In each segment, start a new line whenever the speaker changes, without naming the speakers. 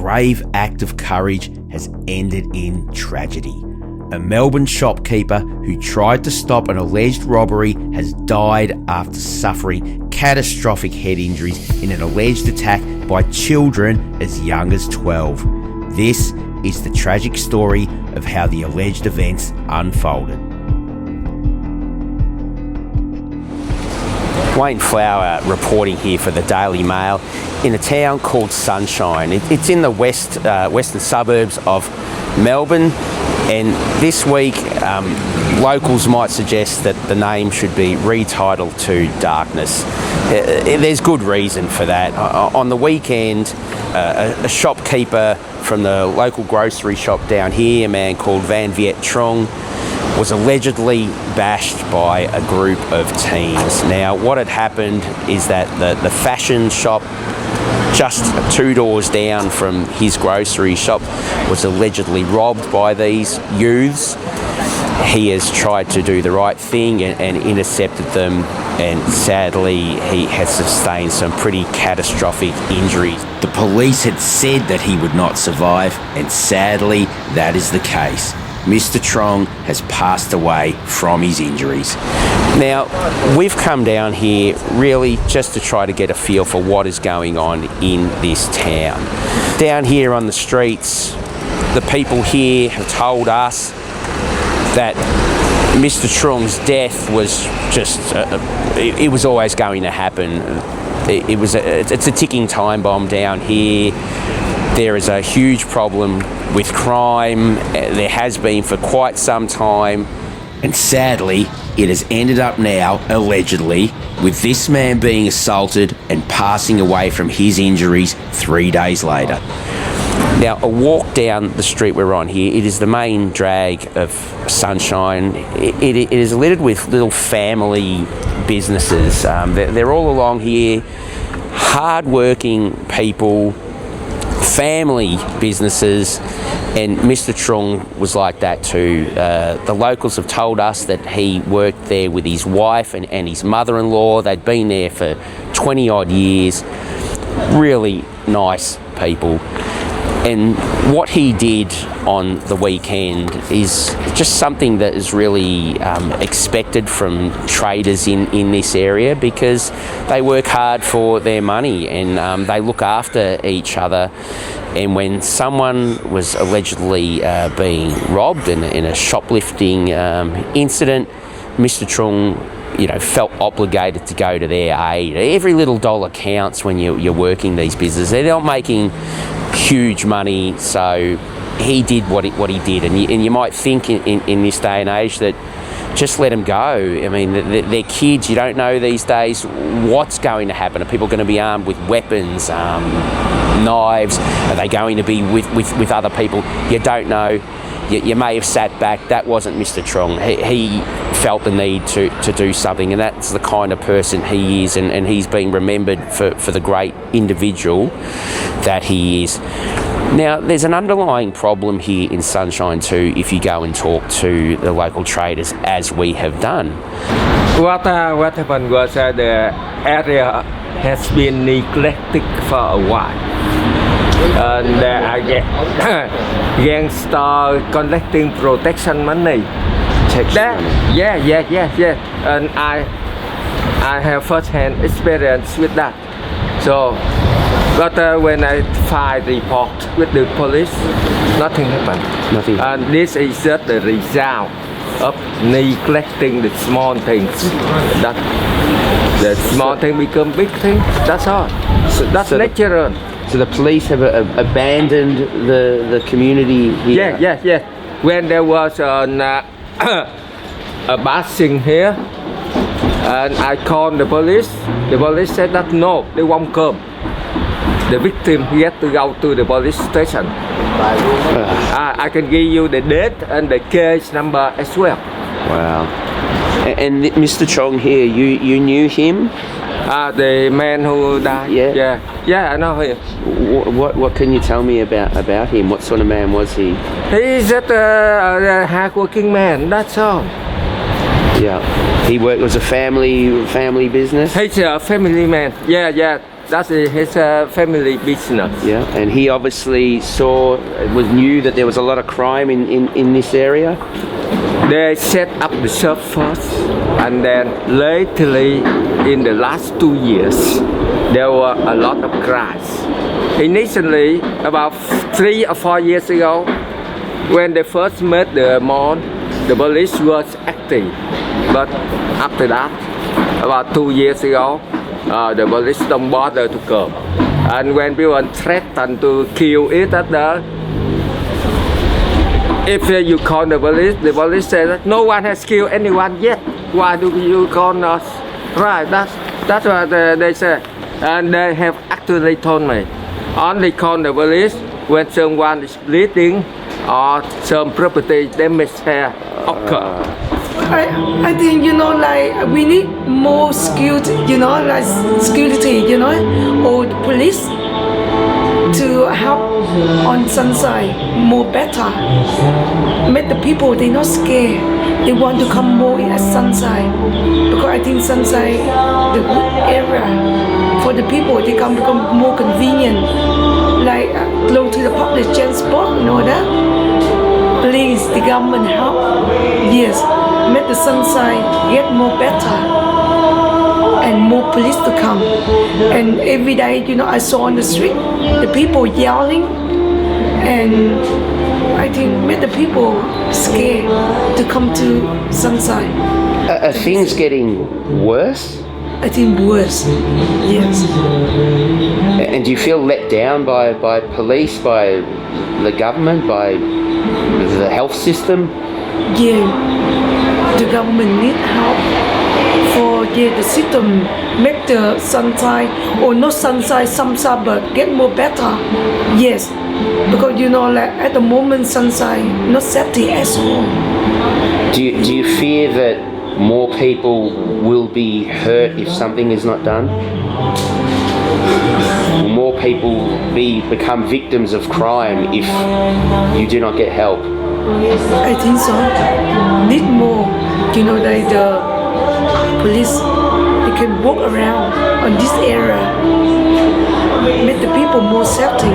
brave act of courage has ended in tragedy. A Melbourne shopkeeper who tried to stop an alleged robbery has died after suffering catastrophic head injuries in an alleged attack by children as young as 12. This is the tragic story of how the alleged events unfolded. Wayne Flower reporting here for the Daily Mail in a town called Sunshine. It's in the western suburbs of Melbourne, and this week locals might suggest that the name should be retitled to Darkness. There's good reason for that. On the weekend, a shopkeeper from the local grocery shop down here, a man called Viet Truong, was allegedly bashed by a group of teens. Now, what had happened is that the fashion shop just 2 doors down from his grocery shop was allegedly robbed by these youths. He has tried to do the right thing and intercepted them, and sadly he has sustained some pretty catastrophic injuries. The police had said that he would not survive, and sadly that is the case. Mr. Truong has passed away from his injuries. Now, we've come down here really just to try to get a feel for what is going on in this town. Down here on the streets, the people here have told us that Mr. Truong's death was just, it was always going to happen. It's a ticking time bomb down here. There is a huge problem with crime. There has been for quite some time. And sadly, it has ended up now, allegedly, with this man being assaulted and passing away from his injuries 3 days later. Now, a walk down the street we're on here, it is the main drag of Sunshine. It is littered with little family businesses. They're all along here, hard-working people, family businesses, and Mr. Truong was like that too. The locals have told us that he worked there with his wife and his mother-in-law. They'd been there for 20 odd years. Really nice people. And what he did on the weekend is just something that is really expected from traders in this area, because they work hard for their money and they look after each other. And when someone was allegedly being robbed in a shoplifting incident, Mr. Truong, felt obligated to go to their aid. Every little dollar counts when you're working these businesses. They're not making huge money, so he did what he did. And you might think in this day and age that just let them go. I mean, they're kids. You don't know these days what's going to happen. Are people going to be armed with weapons, knives? Are they going to be with other people? You don't know. You may have sat back. That wasn't Mr. Truong. He felt the need to do something, and that's the kind of person he is, and he's being remembered for the great individual that he is. Now, there's an underlying problem here in Sunshine too, if you go and talk to the local traders, as we have done.
What happened was the area has been neglected for a while. And gangster collecting protection money. Yeah. And I have first-hand experience with that. So, but when I filed the report with the police, nothing happened.
Nothing.
And this is just the result of neglecting the small things. That the small thing become big thing. That's all. That's natural.
So the police have abandoned the community here?
Yeah. When there was a bashing here, and I called the police said that no, they won't come. The victim, he had to go to the police station. I can give you the date and the case number as well.
Wow. And Mr. Truong here, you knew him?
The man who died. Yeah, I know him.
What can you tell me about him? What sort of man was he?
He's just a hard-working man. That's all.
Yeah. He was a family business.
He's a family man. Yeah. That's his family business.
Yeah, and he obviously knew that there was a lot of crime in this area.
They set up the shop first, and then lately, in the last 2 years, there were a lot of crimes. Initially, about 3 or 4 years ago, when they first met the mall, the police was active. But after that, about 2 years ago, the police don't bother to come. And when people threaten to kill each other, if you call the police says that no one has killed anyone yet. Why do you call us? Right, that's what they say. And they have actually told me, only call the police when someone is bleeding or some property damage occur.
I think, like we need more skilled, like security, or the police to help on Sunshine more better. Make the people, they're not scared. They want to come more at Sunshine. Because I think Sunshine, the good area for the people, they become more convenient. Like close to the public transport, that. Please, the government help. Yes, make the Sunshine get more better. And more police to come. And every day, I saw on the street, the people yelling. And I think make the people scared to come to Sunshine.
Are things getting worse?
I think worse, yes.
And do you feel let down by police, by the government, by the health system?
Yeah, the government need help for the system, make the Sunshine, or not Sunshine, some suburb get more better. Yes, because like at the moment Sunshine not safety at all.
Do you fear that more people will be hurt if something is not done? Will more people become victims of crime if you do not get help?
I think so. Need more, like the police, they can walk around on this area, make the people more safety.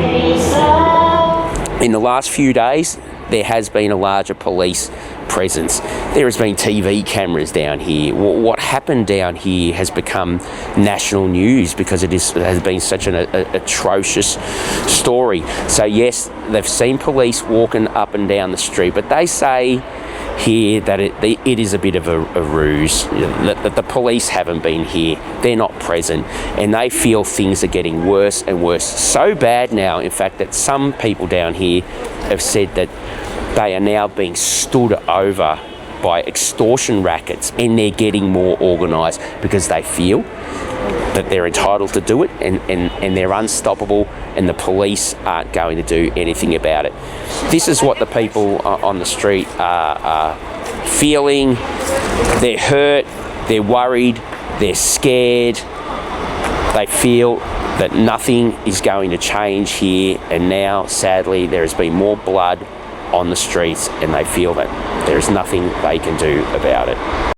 In the last few days, there has been a larger police presence. There has been TV cameras down here. What happened down here has become national news because it has been such an atrocious story. So yes, they've seen police walking up and down the street, but they say here that it is a bit of a ruse, that the police haven't been here, they're not present, and they feel things are getting worse and worse. So bad now, in fact, that some people down here have said that they are now being stood over by extortion rackets, and they're getting more organised because they feel that they're entitled to do it and they're unstoppable, and the police aren't going to do anything about it. This is what the people on the street are feeling. They're hurt, they're worried, they're scared. They feel that nothing is going to change here, and now, sadly, there has been more blood on the streets, and they feel that there is nothing they can do about it.